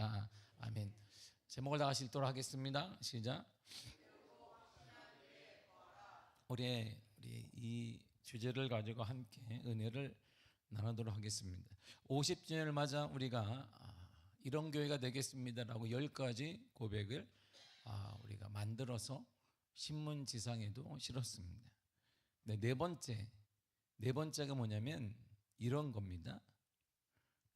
되겠습니다. 아멘. 제목을 다 같이 읽도록 하겠습니다. 시작. 우리 이 주제를 가지고 함께 은혜를 나누도록 하겠습니다. 50주년을 맞아 우리가 이런 교회가 되겠습니다라고 10가지 고백을 우리가 만들어서 신문지상에도 실었습니다. 네 번째가 뭐냐면 이런 겁니다.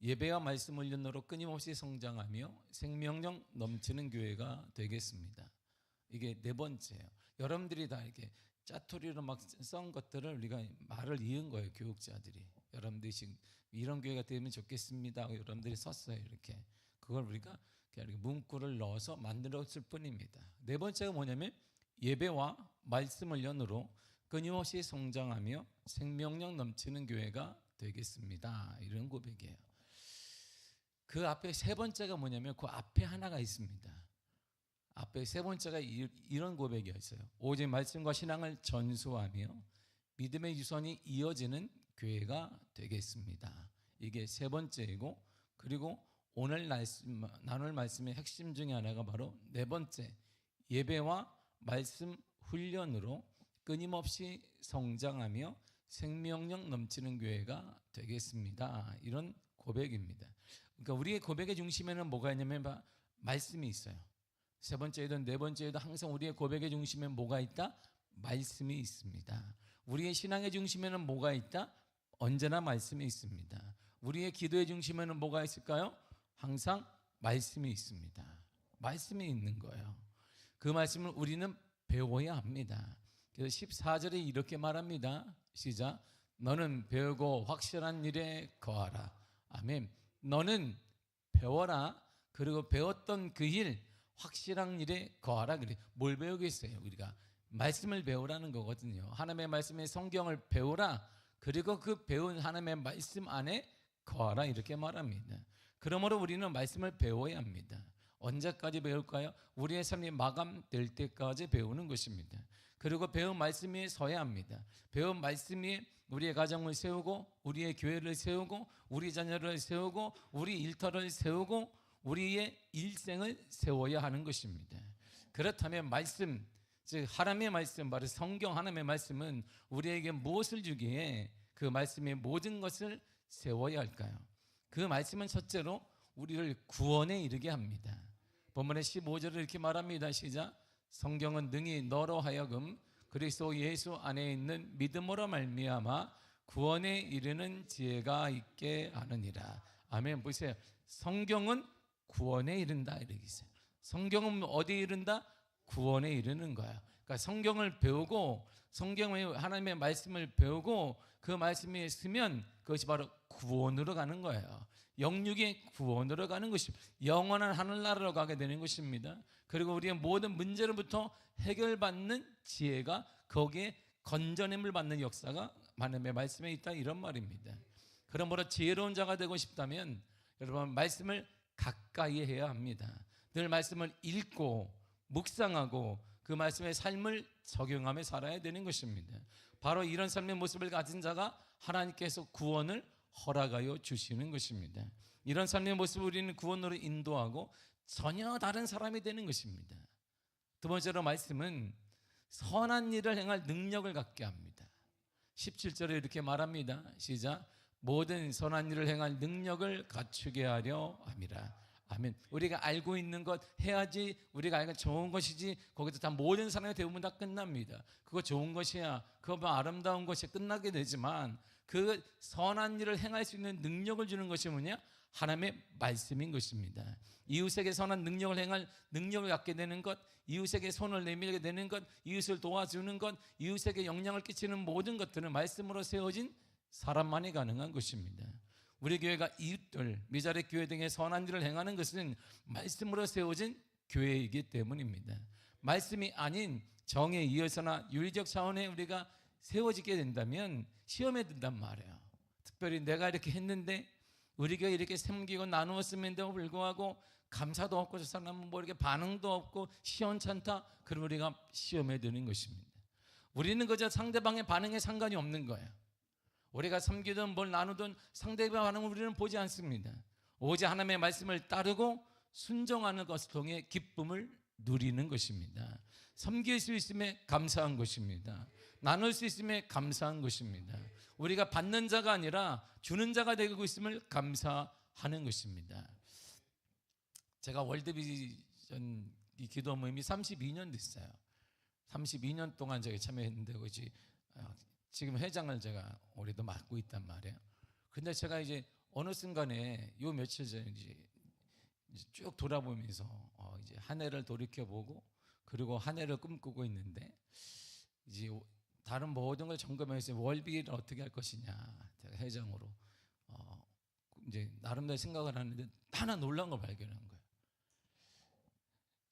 예배와 말씀 훈련으로 끊임없이 성장하며 생명력 넘치는 교회가 되겠습니다. 이게 네 번째예요. 여러분들이 다 이렇게 짜투리로 막 쓴 것들을 우리가 말을 이은 거예요. 교육자들이. 여러분들이 지금 이런 교회가 되면 좋겠습니다 하고 여러분들이 썼어요. 이렇게. 그걸 우리가 이렇게 문구를 넣어서 만들었을 뿐입니다. 네 번째가 뭐냐면 예배와 말씀 훈련으로 끊임없이 성장하며 생명력 넘치는 교회가 되겠습니다. 이런 고백이에요. 그 앞에 세 번째가 뭐냐면 그 앞에 하나가 있습니다. 앞에 세 번째가 이런 고백이었어요. 오직 말씀과 신앙을 전수하며 믿음의 유선이 이어지는 교회가 되겠습니다. 이게 세 번째이고, 그리고 오늘 나눌 말씀의 핵심 중에 하나가 바로 네 번째, 예배와 말씀 훈련으로 끊임없이 성장하며 생명력 넘치는 교회가 되겠습니다. 이런 고백입니다. 그러니까 우리의 고백의 중심에는 뭐가 있냐면 말씀이 있어요. 세 번째이든 네 번째이든 항상 우리의 고백의 중심에 뭐가 있다? 말씀이 있습니다. 우리의 신앙의 중심에는 뭐가 있다? 언제나 말씀이 있습니다. 우리의 기도의 중심에는 뭐가 있을까요? 항상 말씀이 있습니다. 말씀이 있는 거예요. 그 말씀을 우리는 배워야 합니다. 그래서 14절에 이렇게 말합니다. 시작. 너는 배우고 확실한 일에 거하라. 아멘. 너는 배워라. 그리고 배웠던 그 일, 확실한 일에 거하라. 그래. 뭘 배우겠어요? 우리가 말씀을 배우라는 거거든요. 하나님의 말씀의 성경을 배우라. 그리고 그 배운 하나님의 말씀 안에 거하라. 이렇게 말합니다. 그러므로 우리는 말씀을 배워야 합니다. 언제까지 배울까요? 우리의 삶이 마감될 때까지 배우는 것입니다. 그리고 배운 말씀 위에 서야 합니다. 배운 말씀 위에 우리의 가정을 세우고, 우리의 교회를 세우고, 우리 자녀를 세우고, 우리 일터를 세우고, 우리의 일생을 세워야 하는 것입니다. 그렇다면 말씀, 즉 하나님의 말씀, 바로 성경 하나님의 말씀은 우리에게 무엇을 주기에 그 말씀의 모든 것을 세워야 할까요? 그 말씀은 첫째로 우리를 구원에 이르게 합니다. 본문의 15절을 이렇게 말합니다. 시작. 성경은 능히 너로 하여금 그리스도 예수 안에 있는 믿음으로 말미암아 구원에 이르는 지혜가 있게 하느니라. 아멘. 보세요. 성경은 구원에 이른다 이렇게 있어요. 성경은 어디에 이른다? 구원에 이르는 거야. 그러니까 성경을 배우고, 성경의 하나님의 말씀을 배우고 그 말씀에 있으면 그것이 바로 구원으로 가는 거예요. 영육의 구원으로 가는 것입니다. 영원한 하늘나라로 가게 되는 것입니다. 그리고 우리의 모든 문제로부터 해결받는 지혜가, 거기에 건져냄을 받는 역사가 하나님의 말씀에 있다, 이런 말입니다. 그러므로 지혜로운 자가 되고 싶다면 여러분 말씀을 가까이 해야 합니다. 늘 말씀을 읽고 묵상하고 그 말씀의 삶을 적용하며 살아야 되는 것입니다. 바로 이런 삶의 모습을 가진 자가 하나님께서 구원을 허락하여 주시는 것입니다. 이런 삶의 모습을 우리는 구원으로 인도하고 전혀 다른 사람이 되는 것입니다. 두 번째로 말씀은 선한 일을 행할 능력을 갖게 합니다. 17절에 이렇게 말합니다. 시작. 모든 선한 일을 행할 능력을 갖추게 하려 함이라. 아멘. 우리가 알고 있는 것 해야지, 우리가 알고 좋은 것이지, 거기서 다 모든 사람의 대부분 다 끝납니다. 그거 좋은 것이야, 그거 아름다운 것이 끝나게 되지만 그 선한 일을 행할 수 있는 능력을 주는 것이 뭐냐? 하나님의 말씀인 것입니다. 이웃에게 선한 능력을 행할 능력을 갖게 되는 것, 이웃에게 손을 내밀게 되는 것, 이웃을 도와주는 것, 이웃에게 영향을 끼치는 모든 것들은 말씀으로 세워진 사람만이 가능한 것입니다. 우리 교회가 이웃들, 미자리 교회 등의 선한 일을 행하는 것은 말씀으로 세워진 교회이기 때문입니다. 말씀이 아닌 정에 이어서나 윤리적 차원에 우리가 세워지게 된다면 시험에 든단 말이에요. 특별히 내가 이렇게 했는데, 우리 교회 이렇게 섬기고 나누었음에도 불구하고 감사도 없고 저 사람은 뭐 이렇게 반응도 없고 시원찮다, 그럼 우리가 시험에 드는 것입니다. 우리는 그저 상대방의 반응에 상관이 없는 거예요. 우리가 섬기든 뭘 나누든 상대방의 반응을 우리는 보지 않습니다. 오직 하나님의 말씀을 따르고 순종하는 것을 통해 기쁨을 누리는 것입니다. 섬길 수 있음에 감사한 것입니다. 나눌 수 있음에 감사한 것입니다. 우리가 받는 자가 아니라 주는 자가 되고 있음을 감사하는 것입니다. 제가 월드비전 이 기도 모임이 32년 됐어요. 32년 동안 제가 참여했는데 그지 지금 회장을 제가 올해도 맡고 있단 말이에요. 근데 제가 이제 어느 순간에 요 며칠 전에 이제 쭉 돌아보면서 이제 한 해를 돌이켜보고 그리고 한 해를 꿈꾸고 있는데 이제 다른 모든 걸 점검해서 월비를 어떻게 할 것이냐 제가 회장으로 이제 나름대로 생각을 하는데 하나 놀라운 걸 발견한 거예요.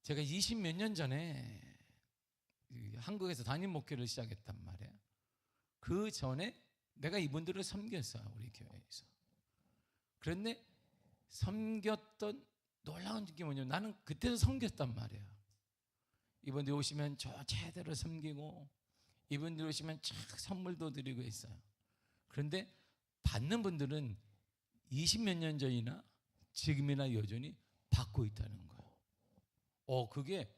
제가 20몇 년 전에 한국에서 담임 목회를 시작했단 말이에요. 그 전에 내가 이분들을 섬겼어요. 우리 교회에서. 그런데 섬겼던 놀라운 게 뭐냐면 나는 그때도 섬겼단 말이에요. 이분들 오시면 저 제대로 섬기고 이분들 오시면 쫙 선물도 드리고 있어요. 그런데 받는 분들은 20몇 년 전이나 지금이나 여전히 받고 있다는 거예요. 그게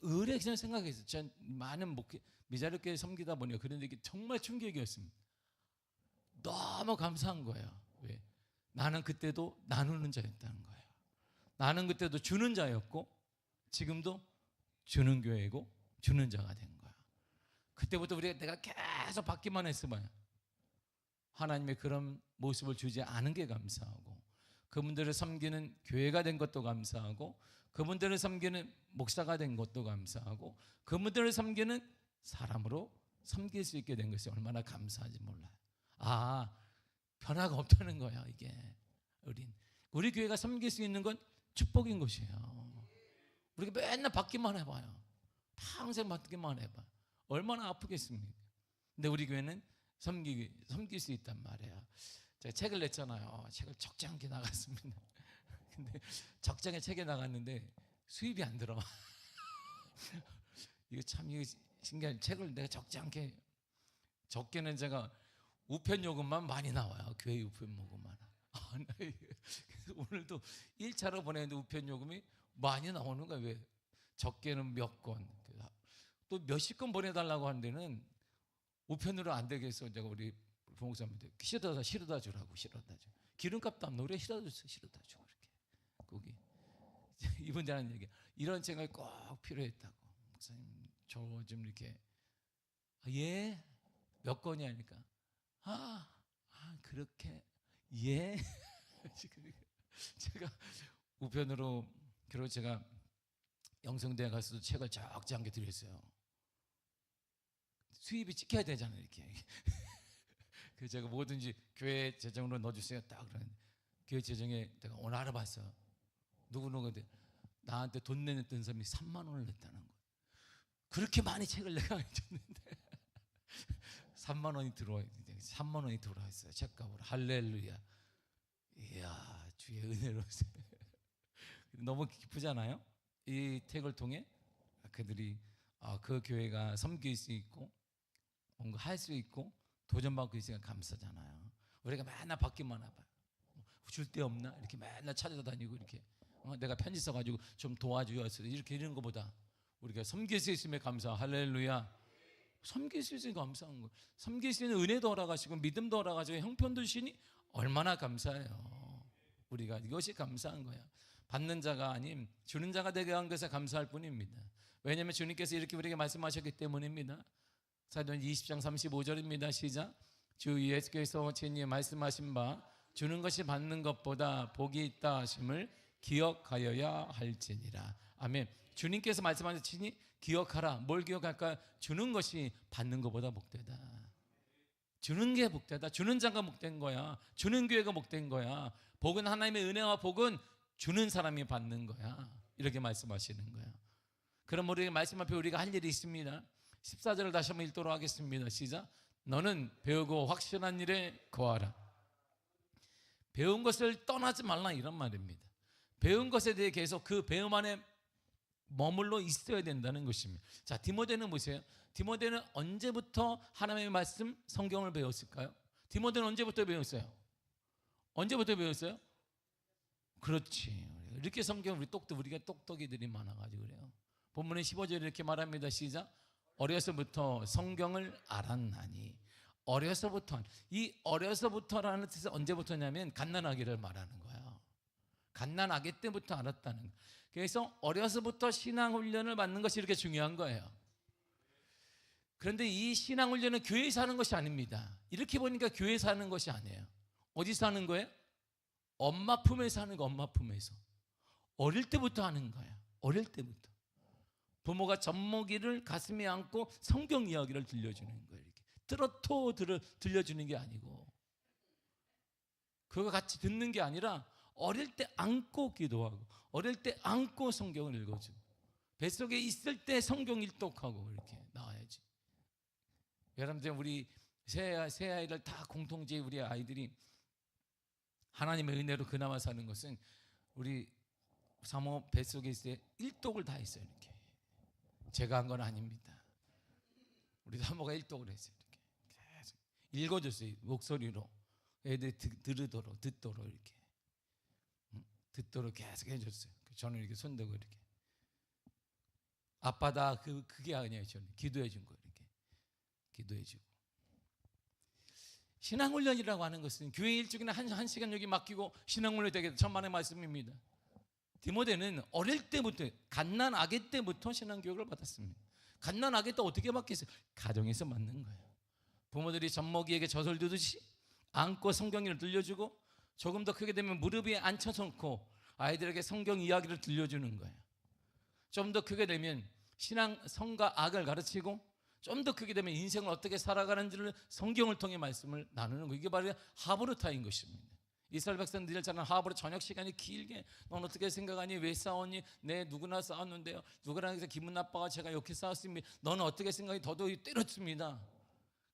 의뢰 그냥 생각했어요. 제가 많은 목회 미자립교회 섬기다 보니까 그런데 이게 정말 충격이었습니다. 너무 감사한 거예요. 왜? 나는 그때도 나누는 자였다는 거예요. 나는 그때도 주는 자였고 지금도 주는 교회고 주는 자가 된 거야. 그때부터 내가 계속 받기만 했으면 하나님의 그런 모습을 주지 않은 게 감사하고 그분들을 섬기는 교회가 된 것도 감사하고 그분들을 섬기는 목사가 된 것도 감사하고 그분들을 섬기는 사람으로 섬길 수 있게 된 것이 얼마나 감사한지 몰라요. 변화가 없다는 거야. 이게 우리 교회가 섬길 수 있는 건 축복인 것이에요. 우리가 맨날 받기만 해봐요. 평생 받기만 해봐. 얼마나 아프겠습니까? 근데 우리 교회는 섬길 수 있단 말이에요. 제가 책을 냈잖아요. 책을 적잖게 나갔습니다. 근데 적장에 책에 나갔는데 수입이 안 들어와. 이거 신기한 책을 내가 적지 않게 적게는 제가 우편 요금만 많이 나와요. 교회 우편 요금만. 오늘도 1차로 보내는데 우편 요금이 많이 나오는 거야. 왜? 적게는 몇 건, 또 몇십 건 보내달라고 하는 데는 우편으로 안 되겠어. 제가 우리 부목사님한테 실어다 주라고 실어다 줘. 기름값도 안 노래 실어다 줘. 거기 이분들 하는 얘기 이런 책을 꼭 필요했다고. 목사님 저 좀 이렇게 예? 몇 건이 하니까 그렇게 예? 제가 우편으로 그리고 제가 영성대에 가서도 책을 적지 않게 드렸어요. 수입이 찍혀야 되잖아요. 이렇게 그래서 제가 뭐든지 교회 재정으로 넣어주세요 딱 그러는데 교회 재정에 내가 오늘 알아봤어. 누구누구한테 나한테 돈 내냈던 사람이 3만 원을 냈다는 거예요. 그렇게 많이 책을 내가 해줬는데 3만 원이 들어와 3만 원이 들어와 있어요. 책값으로. 할렐루야. 이야 주의 은혜로 너무 기쁘잖아요. 이 책을 통해 그들이 그 교회가 섬길 수 있고 뭔가 할 수 있고 도전받고 있으니까 감사잖아요. 우리가 맨날 받기만 해봐요. 줄 데 없나 이렇게 맨날 찾아다니고 이렇게 내가 편지 써가지고 좀 도와주었어 이렇게 이런 것보다 우리가 섬길 수 있음에 감사. 할렐루야. 섬길 수 있으니 감사한 거예요. 섬길 수 있는 은혜도 허락하시고 믿음도 허락하시고 형편도 주시니 얼마나 감사해요. 우리가 이것이 감사한 거야. 받는 자가 아닌 주는 자가 되게 한 것에 감사할 뿐입니다. 왜냐하면 주님께서 이렇게 우리에게 말씀하셨기 때문입니다. 사도행 20장 35절입니다. 시작. 주 예수께서 친히 말씀하신 바 주는 것이 받는 것보다 복이 있다 하심을 기억하여야 할지니라. 아멘. 주님께서 말씀하셨으니 기억하라. 뭘 기억할까? 주는 것이 받는 것보다 복되다. 주는 게 복되다. 주는 자가 복된 거야. 주는 교회가 복된 거야. 복은 하나님의 은혜와 복은 주는 사람이 받는 거야. 이렇게 말씀하시는 거야. 그럼 우리 말씀 앞에 우리가 할 일이 있습니다. 14절을 다시 한번 읽도록 하겠습니다. 시작. 너는 배우고 확실한 일에 거하라. 배운 것을 떠나지 말라 이런 말입니다. 배운 것에 대해 계속 그 배움 안에 머물러 있어야 된다는 것입니다. 자, 디모데는 보세요. 디모데는 언제부터 하나님의 말씀 성경을 배웠을까요? 디모데는 언제부터 배웠어요? 언제부터 배웠어요? 그렇지. 이렇게 성경 우리가 똑똑이들이 많아가지고 그래요. 본문의 15절에 이렇게 말합니다. 시작. 어려서부터 성경을 알았나니. 어려서부터, 이 어려서부터라는 뜻은 언제부터냐면 갓난아기를 말하는 거예요. 갓난아기 때부터 알았다는 거예요. 그래서 어려서부터 신앙훈련을 받는 것이 이렇게 중요한 거예요. 그런데 이 신앙훈련은 교회에서 하는 것이 아닙니다. 이렇게 보니까 교회에서 하는 것이 아니에요. 어디서 하는 거예요? 엄마 품에서 하는 거. 엄마 품에서 어릴 때부터 하는 거예요. 어릴 때부터 부모가 젖먹이를 가슴에 안고 성경 이야기를 들려주는 거예요. 이렇게 들려주는 게 아니고, 그거 같이 듣는 게 아니라 어릴 때 안고 기도하고, 어릴 때 안고 성경을 읽어주고, 뱃속에 있을 때 성경 일독하고 이렇게 나와야지. 여러분들, 우리 새 아이들 다 공통지에 우리 아이들이 하나님의 은혜로 그나마 사는 것은 우리 사모 뱃속에 있을 때 일독을 다 했어요. 이렇게 제가 한 건 아닙니다. 우리 사모가 일독을 했어요. 이렇게 계속 읽어줬어요. 목소리로 애들이 듣도록 이렇게 듣도록 계속 해줬어요. 저는 이렇게 손대고 이렇게 아빠다 그게 아니에요. 저는 기도해 준 거예요. 이렇게 기도해 주고. 신앙훈련이라고 하는 것은 교회 일주일에 한 시간 여기 맡기고 신앙훈련이 되겠다. 천만의 말씀입니다. 디모데는 어릴 때부터, 갓난아기 때부터 신앙교육을 받았습니다. 갓난아기 때 어떻게 받겠어요? 가정에서 받는 거예요. 부모들이 젖먹이에게 젖을 두듯이 안고 성경을 들려주고, 조금 더 크게 되면 무릎 위에 앉혀놓고 아이들에게 성경 이야기를 들려주는 거예요. 좀 더 크게 되면 성과 악을 가르치고, 좀 더 크게 되면 인생을 어떻게 살아가는지를 성경을 통해 말씀을 나누는 거. 이게 바로 하브르타인 것입니다. 이스라엘 백성들이 저는 하브르 저녁 시간이 길게, 넌 어떻게 생각하니? 왜 싸웠니? 네, 누구나 싸웠는데요. 누구랑 해서 기분 나빠가 제가 이렇게 싸웠습니다. 너는 어떻게 생각하니? 더더욱 때렸습니다.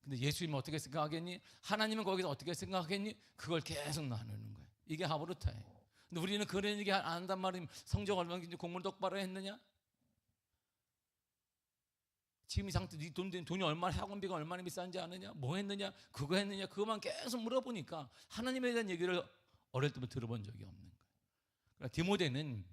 근데 예수님은 어떻게 생각하겠니? 하나님은 거기서 어떻게 생각하겠니? 그걸 계속 나누는 거예요. 이게 하브르타예요. 근데 우리는 그런 얘기 안 한단 말이에요. 성적 얼마나 공부를 똑바로 했느냐? 지금 이 상태, 네 돈이 얼마나, 학원비가 얼마나 비싼지 아느냐? 뭐 했느냐? 그거 했느냐? 그것만 계속 물어보니까 하나님에 대한 얘기를 어릴 때부터 들어본 적이 없는 거예요. 그러니까 디모데는,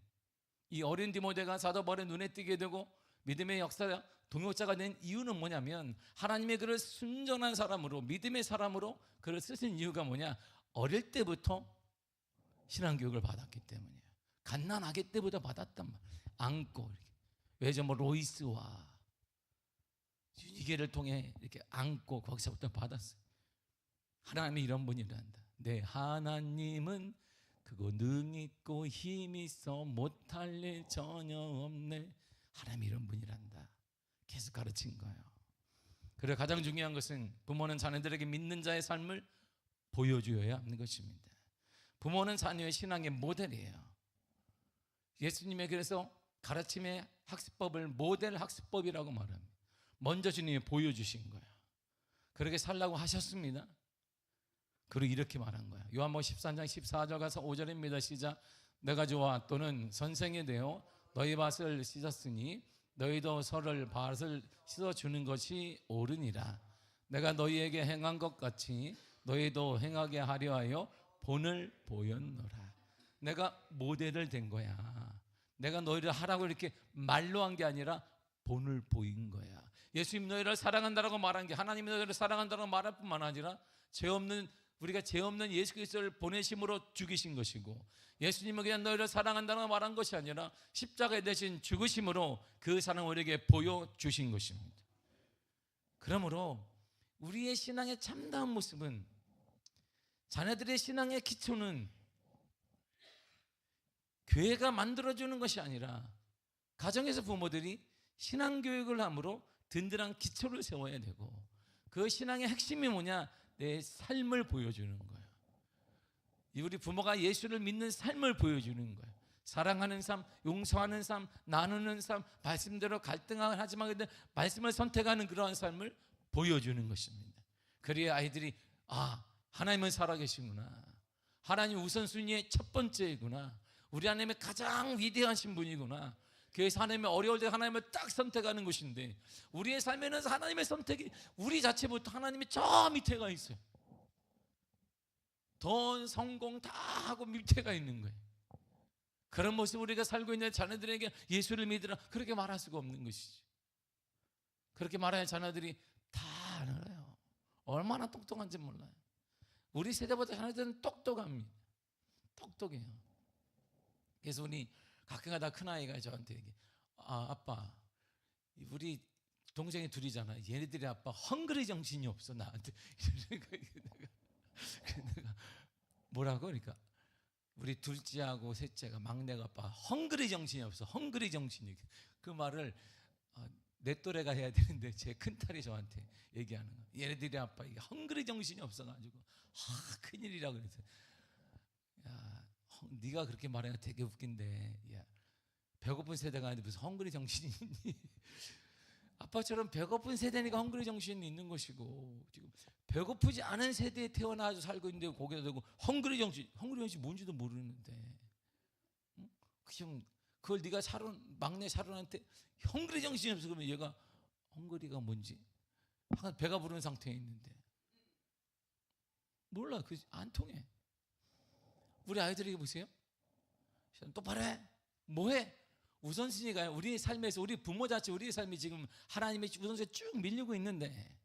이 어린 디모데가 사도 바울의 눈에 띄게 되고 믿음의 역사 동역자가 된 이유는 뭐냐면, 하나님의 그를 순전한 사람으로, 믿음의 사람으로 그를 쓰신 이유가 뭐냐? 어릴 때부터 신앙교육을 받았기 때문이에요. 갓난아기 때부터 받았단 말이에요. 안고 이렇게. 외조모 로이스와 유니게를 통해 이렇게 안고 거기서부터 받았어요. 하나님이 이런 분이란다. 내 하나님은 그거 능 있고 힘 있어 못할 일 전혀 없네. 하나님이 이런 분이란다. 계속 가르친 거예요. 그리고 가장 중요한 것은, 부모는 자녀들에게 믿는 자의 삶을 보여주어야 하는 것입니다. 부모는 자녀의 신앙의 모델이에요. 예수님의 그래서 가르침의 학습법을 모델 학습법이라고 말합니다. 먼저 주님이 보여주신 거예요. 그렇게 살라고 하셨습니다. 그리고 이렇게 말한 거예요. 요한복음 13장 14절 가서 5절입니다. 시작. 내가 주와 또는 선생이 되어 너희 밭을 씻었으니 너희도 서로를 밭을 씻어주는 것이 옳으니라. 내가 너희에게 행한 것 같이 너희도 행하게 하려 하여 본을 보였노라. 내가 모델을 된 거야. 내가 너희를 하라고 이렇게 말로 한 게 아니라 본을 보인 거야. 예수님 너희를 사랑한다라고 말한 게, 하나님이 너희를 사랑한다라고 말할 뿐만 아니라 우리가 죄 없는 예수 그리스도를 보내심으로 죽이신 것이고, 예수님은 그냥 너희를 사랑한다라고 말한 것이 아니라 십자가에 대신 죽으심으로 그 사랑을 우리에게 보여주신 것입니다. 그러므로 우리의 신앙의 참다운 모습은, 자녀들의 신앙의 기초는 교회가 만들어주는 것이 아니라 가정에서 부모들이 신앙교육을 함으로 든든한 기초를 세워야 되고, 그 신앙의 핵심이 뭐냐? 내 삶을 보여주는 거예요. 우리 부모가 예수를 믿는 삶을 보여주는 거예요. 사랑하는 삶, 용서하는 삶, 나누는 삶, 말씀대로 갈등을 하지만 말씀을 선택하는 그러한 삶을 보여주는 것입니다. 그래야 아이들이 하나님은 살아계시구나, 하나님 우선순위의 첫 번째이구나, 우리 하나님의 가장 위대하신 분이구나. 그래서 하나님의 어려울 때 하나님을 딱 선택하는 것인데, 우리의 삶에는 하나님의 선택이 우리 자체부터 하나님이 저 밑에가 있어요. 돈, 성공 다 하고 밑에가 있는 거예요. 그런 모습 우리가 살고 있는 자녀들에게 예수를 믿으라 그렇게 말할 수가 없는 것이죠. 그렇게 말해야 자녀들이 다 알아요. 얼마나 똑똑한지 몰라요. 우리 세대보다 자녀들은 똑똑합니다. 똑똑해요. 그래서 우리 가끔가다 큰아이가 저한테 얘기해. 아빠, 우리 동생이 둘이잖아. 얘네들이 아빠 헝그리 정신이 없어 나한테. 내가 뭐라고? 그러니까 우리 둘째하고 셋째가 막내가 아빠 헝그리 정신이 없어. 헝그리 정신이. 그 말을 내 또래가 해야 되는데 제 큰딸이 저한테 얘기하는 거야. 얘네들이 아빠 이게 헝그리 정신이 없어가지고 큰일이라 그래서 야, 네가 그렇게 말하면 되게 웃긴데 야, 배고픈 세대가 아닌데 무슨 헝그리 정신이 있니? 아빠처럼 배고픈 세대니까 헝그리 정신이 있는 것이고 지금 배고프지 않은 세대에 태어나서 살고 있는데 거기다 대고 헝그리 정신 뭔지도 모르는데 응? 그냥 그걸 네가 막내 샤론한테 헝그리 정신이 없어 그러면 얘가 헝그리가 뭔지 배가 부른 상태에 있는데 몰라. 그 안 통해. 우리 아이들에게 보세요. 똑바로 해. 뭐해? 우선순위가 우리 삶에서 우리 부모 자체 우리의 삶이 지금 하나님의 우선순위에 쭉 밀리고 있는데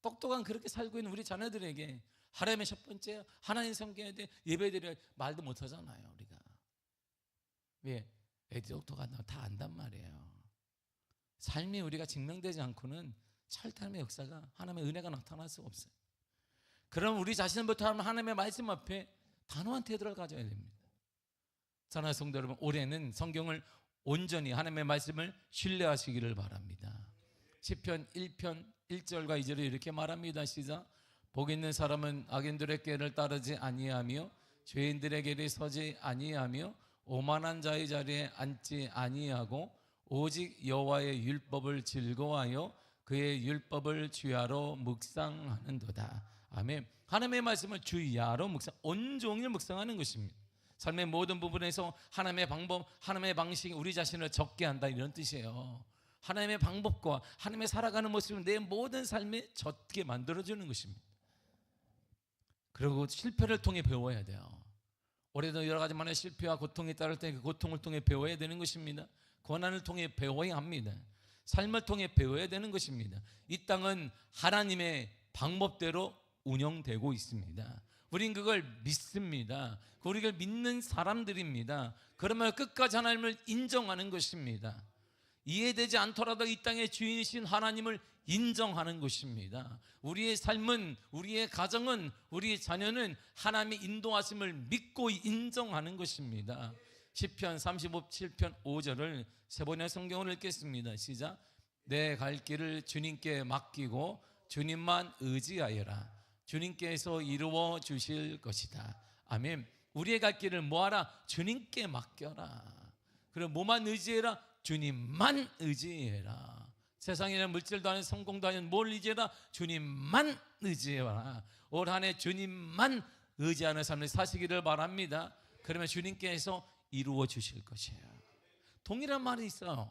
똑똑한 그렇게 살고 있는 우리 자녀들에게 하나님의 첫 번째 하나님 섬겨야 돼 예배드려야 말도 못하잖아요. 우리가 왜? 애들 똑똑하다고 다 안단 말이에요. 삶이 우리가 증명되지 않고는 철삶의 역사가 하나님의 은혜가 나타날 수가 없어요. 그럼 우리 자신부터 하나님의 말씀 앞에 단호한 태도를 가져야 됩니다. 사랑하는 성도 여러분, 올해는 성경을 온전히 하나님의 말씀을 신뢰하시기를 바랍니다. 시편 1편 1절과 2절에 이렇게 말합니다. 시작. 복 있는 사람은 악인들의 꾀를 따르지 아니하며 죄인들의 길에 서지 아니하며 오만한 자의 자리에 앉지 아니하고 오직 여호와의 율법을 즐거워하여 그의 율법을 주야로 묵상하는도다. 아멘. 하나님의 말씀을 주야로 온종일 묵상하는 것입니다. 삶의 모든 부분에서 하나님의 방법, 하나님의 방식이 우리 자신을 적게 한다 이런 뜻이에요. 하나님의 방법과 하나님의 살아가는 모습은 내 모든 삶에 젖게 만들어주는 것입니다. 그리고 실패를 통해 배워야 돼요. 올해도 여러 가지 만의 실패와 고통이 따를 때 그 고통을 통해 배워야 되는 것입니다. 고난을 통해 배워야 합니다. 삶을 통해 배워야 되는 것입니다. 이 땅은 하나님의 방법대로 운영되고 있습니다. 우린 그걸 믿습니다. 우리를 믿는 사람들입니다. 그러면 끝까지 하나님을 인정하는 것입니다. 이해되지 않더라도 이 땅의 주인이신 하나님을 인정하는 것입니다. 우리의 삶은, 우리의 가정은, 우리의 자녀는 하나님의 인도하심을 믿고 인정하는 것입니다. 시편 37편 5절을 세 번의 성경을 읽겠습니다. 시작. 내 갈 길을 주님께 맡기고 주님만 의지하여라. 주님께서 이루어 주실 것이다. 아멘. 우리의 갈 길을 뭐하라? 주님께 맡겨라. 그리고 뭐만 의지해라? 주님만 의지해라. 세상에는 물질도 아닌 성공도 아닌 뭘 의지해라? 주님만 의지해라. 올 한 해 주님만 의지하는 삶을 사시기를 바랍니다. 그러면 주님께서 이루어 주실 것이에요. 동일한 말이 있어요.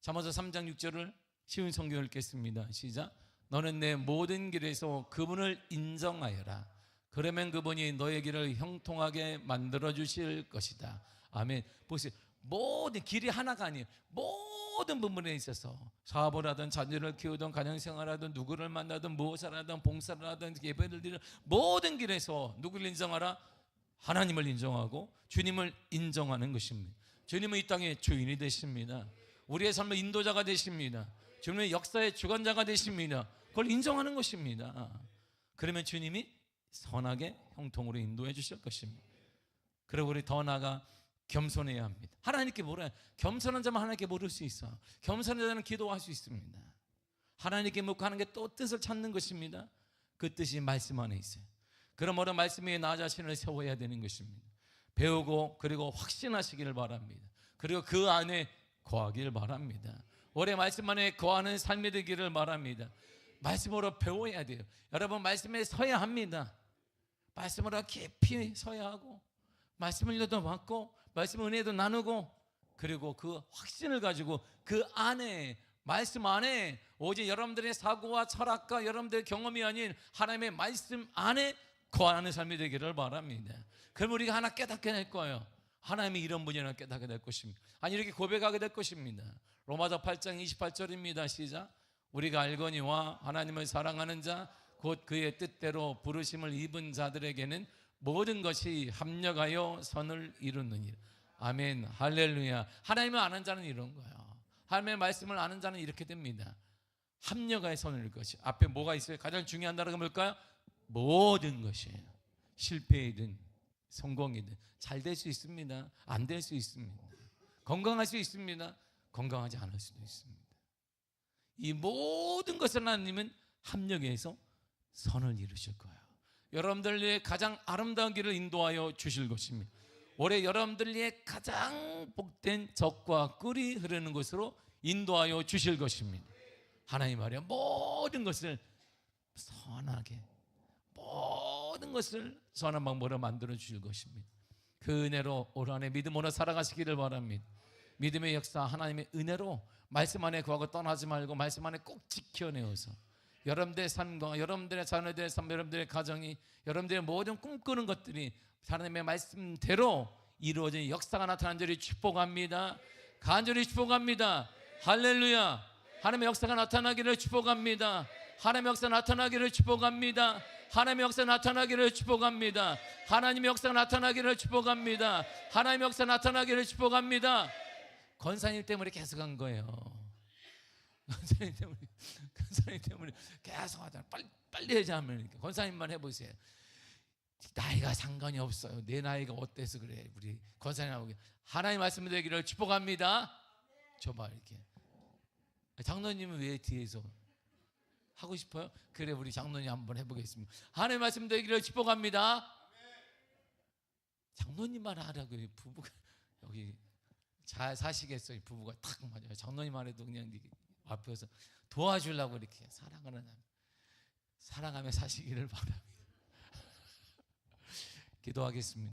잠언서 3장 6절을 쉬운 성경을 읽겠습니다. 시작. 너는 내 모든 길에서 그분을 인정하여라. 그러면 그분이 너의 길을 형통하게 만들어 주실 것이다. 아멘. 보세요. 모든 길이 하나가 아니에요. 모든 부분에 있어서 사업을 하든 자녀를 키우든 가정생활을 하든 누구를 만나든 무엇을 하든 봉사를 하든 예배를 드리든 모든 길에서 누구를 인정하라? 하나님을 인정하고 주님을 인정하는 것입니다. 주님은 이 땅의 주인이 되십니다. 우리의 삶의 인도자가 되십니다. 주님의 역사의 주관자가 되십니다. 그걸 인정하는 것입니다. 그러면 주님이 선하게 형통으로 인도해 주실 것입니다. 그리고 우리 더 나아가 겸손해야 합니다. 하나님께 물어야 겸손한 자만 하나님께 물을 수 있어. 겸손한 자는 기도할 수 있습니다. 하나님께 묻고 하는 게 또 뜻을 찾는 것입니다. 그 뜻이 말씀 안에 있어요. 그러므로 말씀 위에 나 자신을 세워야 되는 것입니다. 배우고 그리고 확신하시기를 바랍니다. 그리고 그 안에 거하기를 바랍니다. 올해 말씀 안에 거하는 삶이 되기를 바랍니다. 말씀으로 배워야 돼요. 여러분 말씀에 서야 합니다. 말씀으로 깊이 서야 하고 말씀을도 받고 말씀 은혜도 나누고 그리고 그 확신을 가지고 그 안에 말씀 안에 오직 여러분들의 사고와 철학과 여러분들의 경험이 아닌 하나님의 말씀 안에 거하는 삶이 되기를 바랍니다. 그럼 우리가 하나 깨닫게 될 거예요. 하나님이 이런 분이라는 깨닫게 될 것입니다. 아니 이렇게 고백하게 될 것입니다. 로마서 8장 28절입니다. 시작. 우리가 알거니와 하나님을 사랑하는 자 곧 그의 뜻대로 부르심을 입은 자들에게는 모든 것이 합력하여 선을 이루느니라. 아멘. 할렐루야. 하나님을 아는 자는 이런 거예요. 하나님의 말씀을 아는 자는 이렇게 됩니다. 합력하여 선을 이룰 것이. 앞에 뭐가 있어요? 가장 중요한 단어가 뭘까요? 모든 것이에요. 실패이든 성공이든 잘 될 수 있습니다. 안 될 수 있습니다. 건강할 수 있습니다. 건강하지 않을 수도 있습니다. 이 모든 것을 하나님은 합력해서 선을 이루실 거예요. 여러분들의 가장 아름다운 길을 인도하여 주실 것입니다. 올해 여러분들의 가장 복된 젖과 꿀이 흐르는 곳으로 인도하여 주실 것입니다. 하나님 말이야, 모든 것을 선하게, 모든 것을 선한 방법으로 만들어 주실 것입니다. 그 은혜로 올 한해 믿음으로 살아가시기를 바랍니다. 믿음의 역사, 하나님의 은혜로 말씀 안에 구하고 떠나지 말고 말씀 안에 꼭 지켜내어서 여러분들의 삶과 여러분들의 자녀들의 삶, 여러분들의 가정이, 여러분들의 모든 꿈꾸는 것들이 하나님의 말씀대로 이루어진 역사가 나타난 줄을 축복합니다. 간절히 축복합니다. 할렐루야. 하나님의 역사가 나타나기를 축복합니다. 하나님의 역사 나타나기를 축복합니다. 하나님의 역사 나타나기를 축복합니다. 하나님의 역사 나타나기를 축복합니다. 하나님의 역사 나타나기를 축복합니다. 권사님 때문에 계속 한 거예요. 권사님 때문에 계속 하잖아요. 빨리 하자면 권사님만 해보세요. 나이가 상관이 없어요. 내 나이가 어때서 그래. 우리 권사님하고 하나님 말씀 되기를 축복합니다. 저봐 이렇게. 장로님은 왜 뒤에서 하고 싶어요? 그래 우리 장로님 한번 해보겠습니다. 하나님 말씀 되기를 축복합니다. 장로님만 하라고요. 부부가 여기 잘 사시겠어요. 부부가 탁 맞아요. 장로님만 해도 그냥 앞에서 도와주려고 이렇게 사랑하며 사시기를 바랍니다. 기도하겠습니다.